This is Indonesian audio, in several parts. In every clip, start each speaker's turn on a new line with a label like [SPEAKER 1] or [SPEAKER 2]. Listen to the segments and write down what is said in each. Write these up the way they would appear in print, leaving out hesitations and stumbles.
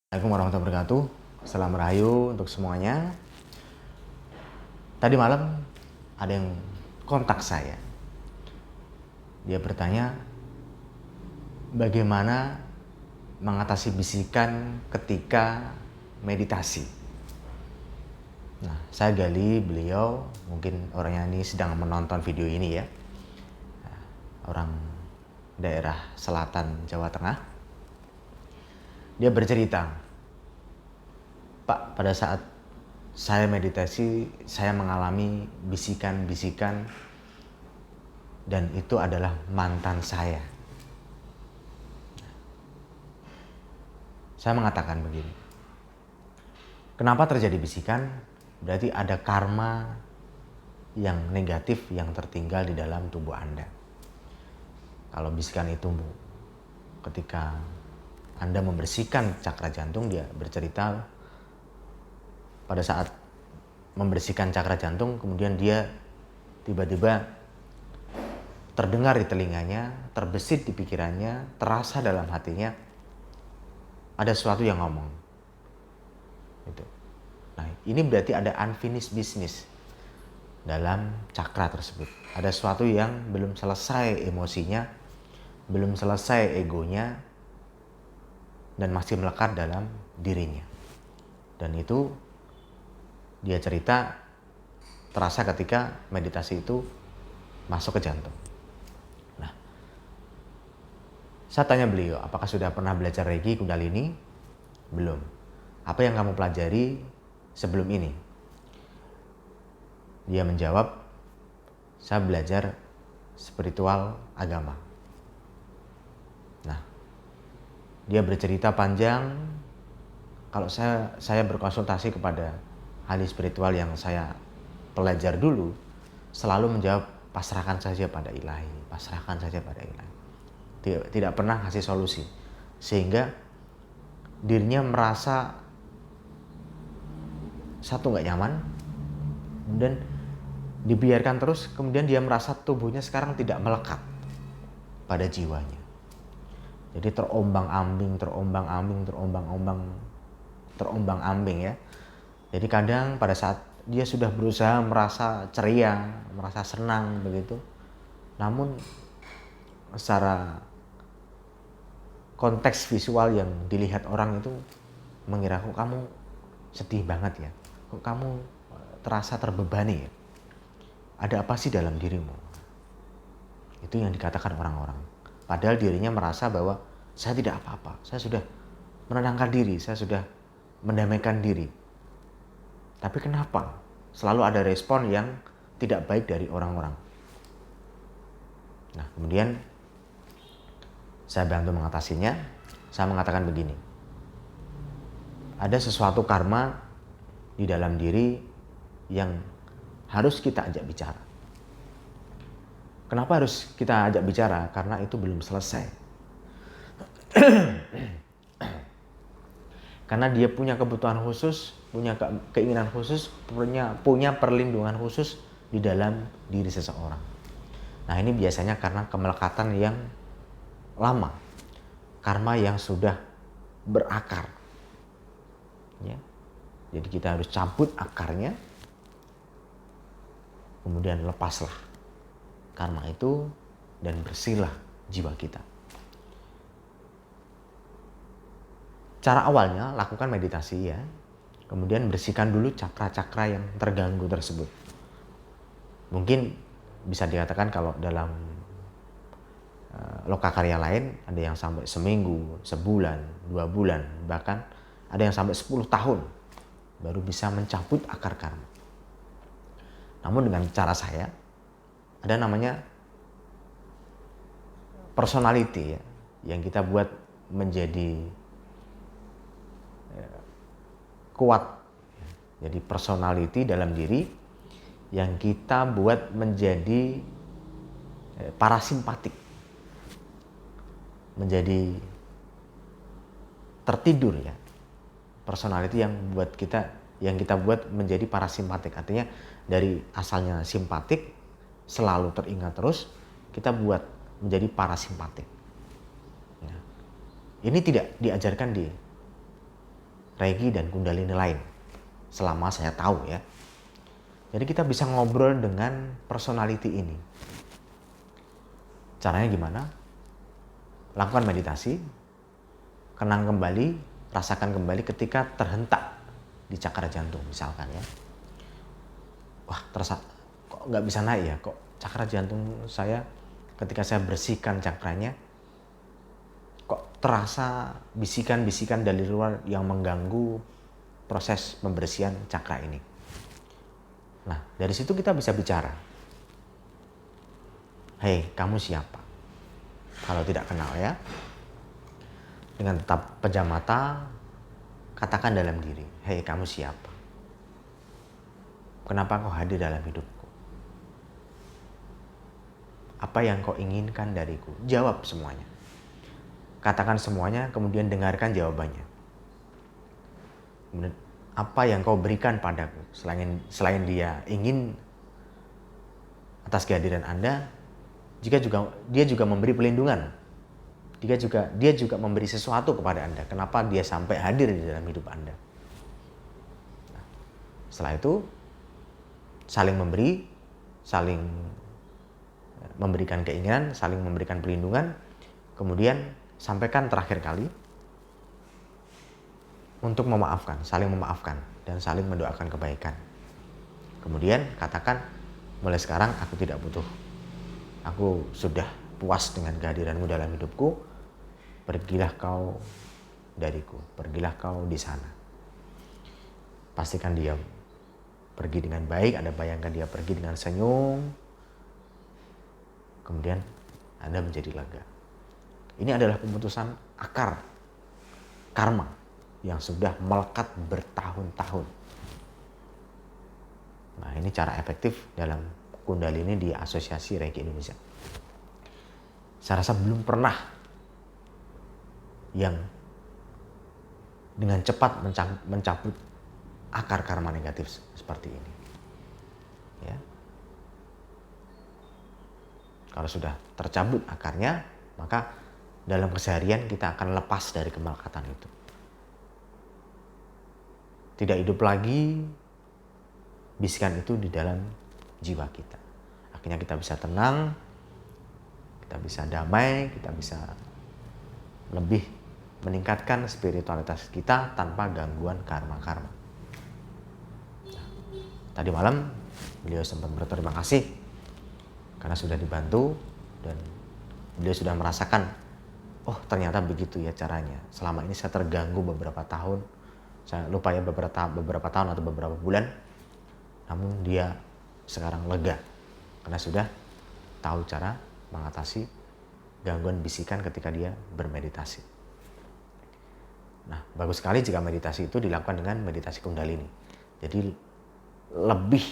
[SPEAKER 1] Assalamualaikum warahmatullahi wabarakatuh. Salam rahayu untuk semuanya. Tadi malam ada yang kontak saya. Dia bertanya bagaimana mengatasi bisikan ketika meditasi. Nah, saya gali beliau, mungkin orangnya ini sedang menonton video ini ya. Orang daerah selatan Jawa Tengah. Dia bercerita, Pak, pada saat saya meditasi, saya mengalami bisikan-bisikan dan itu adalah mantan saya. Saya mengatakan begini, kenapa terjadi bisikan? Berarti ada karma yang negatif yang tertinggal di dalam tubuh Anda. Kalau bisikan itu ketika Anda membersihkan cakra jantung, dia bercerita pada saat membersihkan cakra jantung, kemudian dia tiba-tiba terdengar di telinganya, terbesit di pikirannya, terasa dalam hatinya, ada sesuatu yang ngomong. Gitu. Nah, ini berarti ada unfinished business dalam cakra tersebut. Ada sesuatu yang belum selesai emosinya, belum selesai egonya, dan masih melekat dalam dirinya. Dan itu dia cerita terasa ketika meditasi itu masuk ke jantung. Nah, saya tanya beliau, apakah sudah pernah belajar Reiki Kundalini? Belum. Apa yang kamu pelajari sebelum ini? Dia menjawab, saya belajar spiritual agama. Nah, dia bercerita panjang. Kalau saya berkonsultasi kepada ahli spiritual yang saya pelajar dulu, selalu menjawab, pasrahkan saja pada ilahi, pasrahkan saja pada ilahi. Tidak pernah kasih solusi, sehingga dirinya merasa satu nggak nyaman, dan dibiarkan terus, kemudian dia merasa tubuhnya sekarang tidak melekat pada jiwanya. Jadi terombang-ambing ya. Jadi kadang pada saat dia sudah berusaha merasa ceria, merasa senang begitu, namun secara konteks visual yang dilihat orang itu mengira, kok kamu sedih banget ya, kok kamu terasa terbebani ya, ada apa sih dalam dirimu? Itu yang dikatakan orang-orang. Padahal dirinya merasa bahwa saya tidak apa-apa, saya sudah menenangkan diri, saya sudah mendamaikan diri. Tapi kenapa selalu ada respon yang tidak baik dari orang-orang? Nah, kemudian saya bantu mengatasinya. Saya mengatakan begini, ada sesuatu karma di dalam diri yang harus kita ajak bicara. Kenapa harus kita ajak bicara? Karena itu belum selesai. Karena dia punya kebutuhan khusus, punya keinginan khusus, punya perlindungan khusus di dalam diri seseorang. Nah, ini biasanya karena kemelekatan yang lama, karma yang sudah berakar. Ya. Jadi kita harus cabut akarnya, kemudian lepaslah karma itu dan bersihlah jiwa kita. Cara awalnya lakukan meditasi ya, kemudian bersihkan dulu cakra-cakra yang terganggu tersebut. Mungkin bisa dikatakan kalau dalam lokakarya lain ada yang sampai seminggu, sebulan, 2 bulan, bahkan ada yang sampai 10 tahun baru bisa mencabut akar karma. Namun dengan cara saya, ada namanya personality ya, yang kita buat menjadi kuat. Jadi personality dalam diri yang kita buat menjadi parasimpatik, menjadi tertidur ya. Personality yang kita buat menjadi parasimpatik, artinya dari asalnya simpatik selalu teringat terus, kita buat menjadi parasimpatik. Ya. Ini tidak diajarkan di Reiki dan Kundalini lain. Selama saya tahu ya. Jadi kita bisa ngobrol dengan personality ini. Caranya gimana? Lakukan meditasi, kenang kembali, rasakan kembali ketika terhentak di cakra jantung misalkan ya. Wah, terasa kok nggak bisa naik ya? Kok cakra jantung saya ketika saya bersihkan cakranya kok terasa bisikan-bisikan dari luar yang mengganggu proses pembersihan cakra ini. Nah, dari situ kita bisa bicara. Hei, kamu siapa? Kalau tidak kenal ya. Dengan tetap pejam mata, katakan dalam diri, hei, kamu siapa? Kenapa kau hadir dalam hidupku? Apa yang kau inginkan dariku? Jawab semuanya. Katakan semuanya, kemudian dengarkan jawabannya. Kemudian, apa yang kau berikan padaku? Selain dia ingin atas kehadiran Anda, dia juga memberi pelindungan. Dia juga memberi sesuatu kepada Anda. Kenapa dia sampai hadir di dalam hidup Anda? Nah, setelah itu, saling memberi, saling memberikan keinginan, saling memberikan pelindungan. Kemudian sampaikan terakhir kali untuk memaafkan, saling memaafkan dan saling mendoakan kebaikan. Kemudian katakan, mulai sekarang aku tidak butuh. Aku sudah puas dengan kehadiranmu dalam hidupku. Pergilah kau dariku, pergilah kau di sana. Pastikan dia pergi dengan baik, Anda bayangkan dia pergi dengan senyum. Kemudian Anda menjadi lega. Ini adalah pemutusan akar karma yang sudah melekat bertahun-tahun. Nah, ini cara efektif dalam Kundalini di Asosiasi Reiki Indonesia. Saya rasa belum pernah yang dengan cepat mencabut akar karma negatif seperti ini. Ya. Kalau sudah tercabut akarnya, maka dalam keseharian kita akan lepas dari kemelekatan itu. Tidak hidup lagi bisikan itu di dalam jiwa kita. Akhirnya kita bisa tenang, kita bisa damai, kita bisa lebih meningkatkan spiritualitas kita tanpa gangguan karma-karma. Nah, tadi malam beliau sempat berterima kasih karena sudah dibantu dan beliau sudah merasakan, oh ternyata begitu ya caranya. Selama ini saya terganggu beberapa tahun, saya lupa ya beberapa tahun atau beberapa bulan, namun dia sekarang lega karena sudah tahu cara mengatasi gangguan bisikan ketika dia bermeditasi. Nah, bagus sekali jika meditasi itu dilakukan dengan meditasi Kundalini. Jadi lebih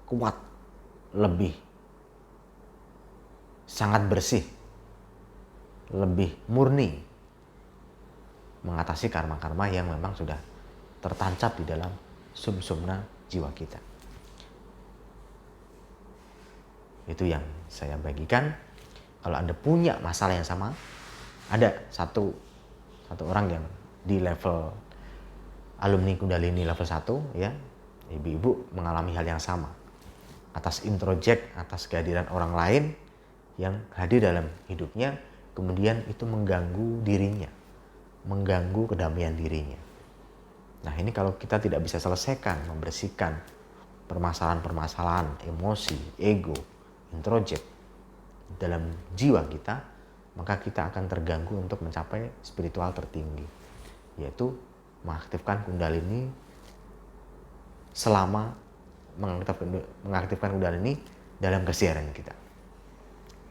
[SPEAKER 1] kuat, lebih sangat bersih, lebih murni mengatasi karma-karma yang memang sudah tertancap di dalam sumsumna jiwa kita. Itu yang saya bagikan. Kalau Anda punya masalah yang sama, ada satu orang yang di level alumni Kundalini level 1 ya, ibu-ibu mengalami hal yang sama. Atas introject, atas kehadiran orang lain yang hadir dalam hidupnya, kemudian itu mengganggu dirinya, mengganggu kedamaian dirinya. Nah, ini kalau kita tidak bisa selesaikan, membersihkan permasalahan-permasalahan emosi, ego, introject dalam jiwa kita, maka kita akan terganggu untuk mencapai spiritual tertinggi, yaitu mengaktifkan Kundalini selama mengaktifkan Kundalini dalam keseharian kita.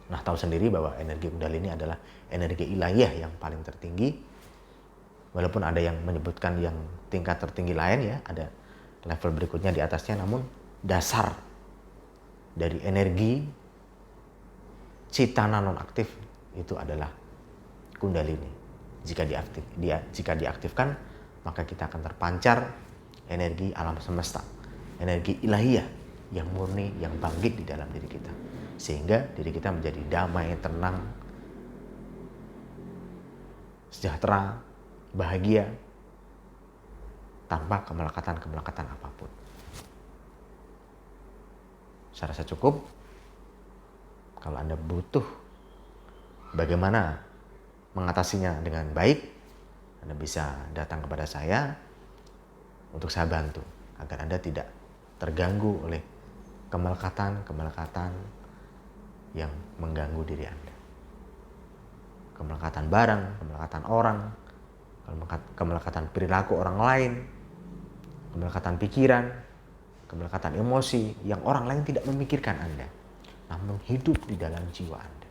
[SPEAKER 1] Nah, tahu sendiri bahwa energi Kundalini adalah energi ilahiyah yang paling tertinggi. Walaupun ada yang menyebutkan yang tingkat tertinggi lain ya, ada level berikutnya di atasnya, namun dasar dari energi citana non-aktif itu adalah Kundalini. Jika diaktifkan, maka kita akan terpancar energi alam semesta, energi ilahiyah yang murni, yang bangkit di dalam diri kita. Sehingga diri kita menjadi damai, tenang, sejahtera, bahagia, tanpa kemelekatan apapun. Saya rasa cukup. Kalau Anda butuh bagaimana mengatasinya dengan baik, Anda bisa datang kepada saya untuk saya bantu agar Anda tidak terganggu oleh kemelekatan yang mengganggu diri Anda. Kemelekatan barang, kemelekatan orang, kemelekatan perilaku orang lain, kemelekatan pikiran, kemelekatan emosi yang orang lain tidak memikirkan Anda, namun hidup di dalam jiwa Anda,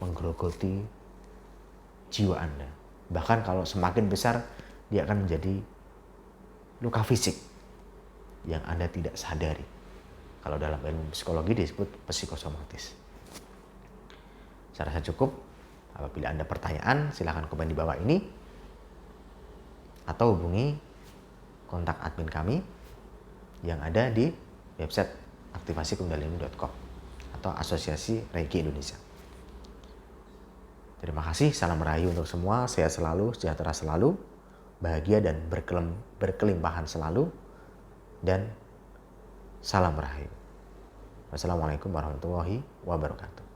[SPEAKER 1] menggerogoti jiwa Anda. Bahkan kalau semakin besar, dia akan menjadi luka fisik yang Anda tidak sadari. Kalau dalam ilmu psikologi disebut psikosomatis. Saya rasa cukup. Apabila Anda pertanyaan, silakan komen di bawah ini atau hubungi kontak admin kami yang ada di website aktivasikundalini.com atau Asosiasi Reiki Indonesia. Terima kasih, salam rahayu untuk semua, sehat selalu, sejahtera selalu, bahagia dan berkelimpahan selalu, dan salam rahayu. Wassalamualaikum warahmatullahi wabarakatuh.